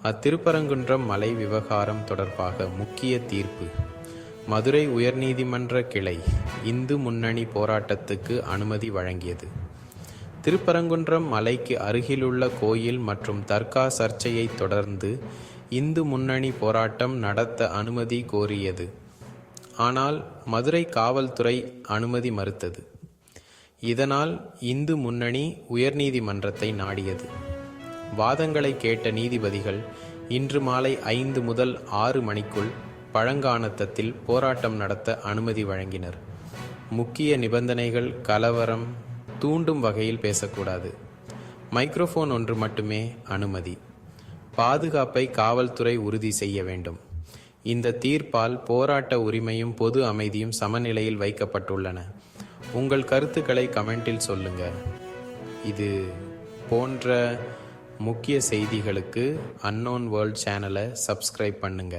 அத்திருப்பரங்குன்றம் மலை விவகாரம் தொடர்பாக முக்கிய தீர்ப்பு. மதுரை உயர்நீதிமன்ற கிளை இந்து முன்னணி போராட்டத்துக்கு அனுமதி வழங்கியது. திருப்பரங்குன்றம் மலைக்கு அருகிலுள்ள கோயில் மற்றும் தர்கா சர்ச்சையை தொடர்ந்து இந்து முன்னணி போராட்டம் நடத்த அனுமதி கோரியது. ஆனால் மதுரை காவல்துறை அனுமதி மறுத்தது. இதனால் இந்து முன்னணி உயர்நீதிமன்றத்தை நாடியது. வாதங்களை கேட்ட நீதிபதிகள் இன்று மாலை 5 முதல் 6 மணிக்குள் பழங்கானத்தத்தில் போராட்டம் நடத்த அனுமதி வழங்கினர். முக்கிய நிபந்தனைகள்: கலவரம் தூண்டும் வகையில் பேசக்கூடாது, மைக்ரோஃபோன் ஒன்று மட்டுமே அனுமதி, பாதுகாப்பை காவல்துறை உறுதி செய்ய வேண்டும். இந்த தீர்ப்பால் போராட்ட உரிமையும் பொது அமைதியும் சமநிலையில் வைக்கப்பட்டுள்ளன. உங்கள் கருத்துக்களை கமெண்டில் சொல்லுங்க. இது போன்ற முக்கிய செய்திகளுக்கு அன்னோன் வேர்ல்ட் சேனலை சப்ஸ்கிரைப் பண்ணுங்க.